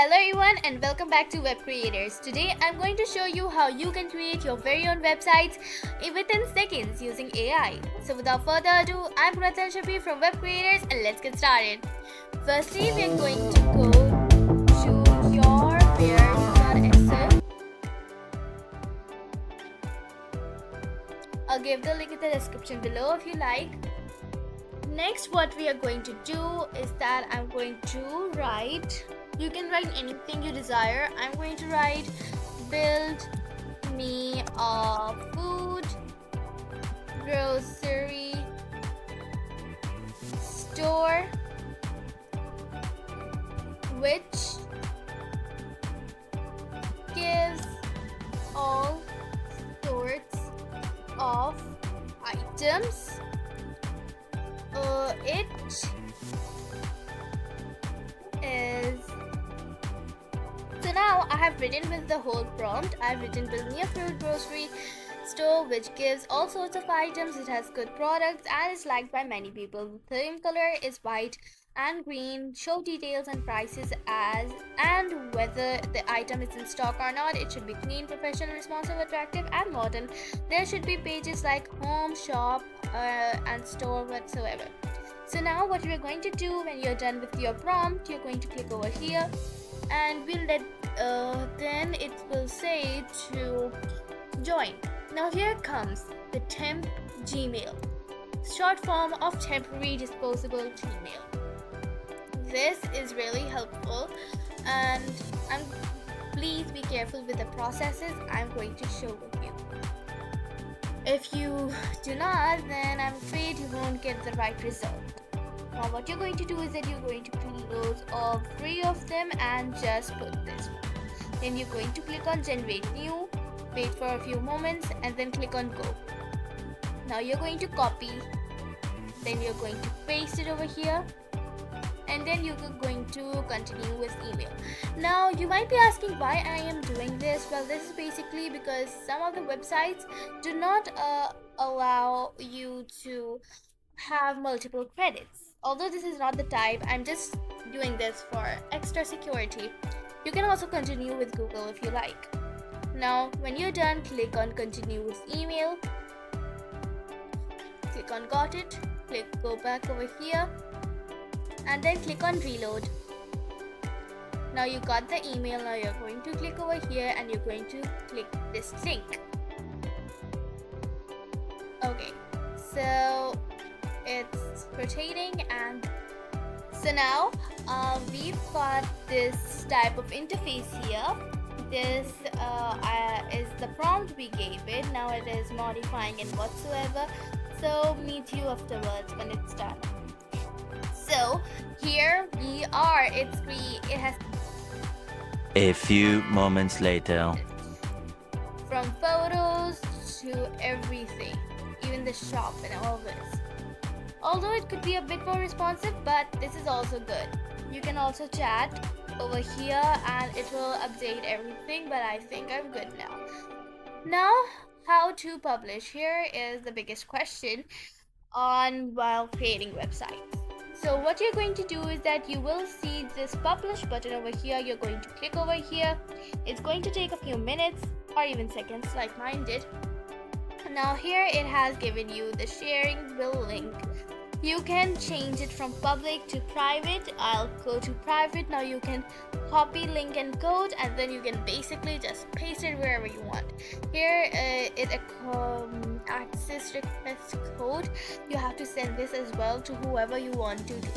Hello everyone and welcome back to Web Creators. Today I'm going to show you how you can create your very own websites within seconds using AI. So without further ado, I'm Pratham Shafi from Web Creators and let's get started. Firstly, we're going to go to yourware.so. I'll give the link in the description below if you like. Next, what we are going to do is that I'm going to write. You can write anything you desire. I'm going to write build me a food grocery store which gives all sorts of items. It is. So now I have written with the whole prompt. I've written build me a food grocery store which gives all sorts of items. It has good products and is liked by many people. The theme color is white and green. Show details and prices as and whether the item is in stock or not. It should be clean, professional, responsive, attractive and modern. There should be pages like home, shop and store whatsoever. So now what we're going to do, when you're done with your prompt, you're going to click over here and we'll let then it will say to join. Now here comes the temp Gmail, short form of temporary disposable Gmail. This is really helpful and please be careful with the processes I'm going to show with you. If you do not, then I'm afraid you won't get the right result. Now what you're going to do is that you're going to close all three of them and just put this one. Then you're going to click on generate new, wait for a few moments and then click on go. Now you're going to copy, then you're going to paste it over here and then you're going to continue with email. Now you might be asking why I am doing this. Well, this is basically because some of the websites do not allow you to have multiple credits. Although this is not the type, I'm just doing this for extra security. You can also continue with Google if you like. Now when you're done, click on continue with email, click on got it, go back over here and then click on reload. Now you got the email. Now you're going to click over here and you're going to click this link. Okay, so it's rotating and so now we've got this type of interface here. This is the prompt we gave it. Now it is modifying it whatsoever, so meet you afterwards when it's done. So here we are. It has a few moments later. From photos to everything, even the shop and all this. Although it could be a bit more responsive, but this is also good. You can also chat over here and it will update everything, but I think I'm good now. Now, how to publish? Here is the biggest question while creating websites. So what you're going to do is that you will see this publish button over here. You're going to click over here. It's going to take a few minutes or even seconds like mine did. Now here it has given you the sharing will link. You can change it from public to private. I'll go to private. Now you can copy link and code and then you can basically just paste it wherever you want. Here is a access request code. You have to send this as well to whoever you want to do.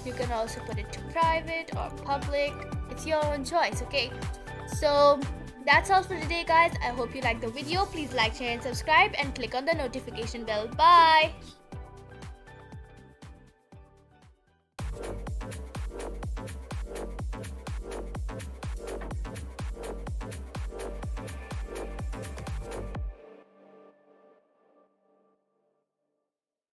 You can also put it to private or public. It's your own choice, okay? So that's all for today, guys. I hope you liked the video. Please like, share and subscribe and click on the notification bell. Bye.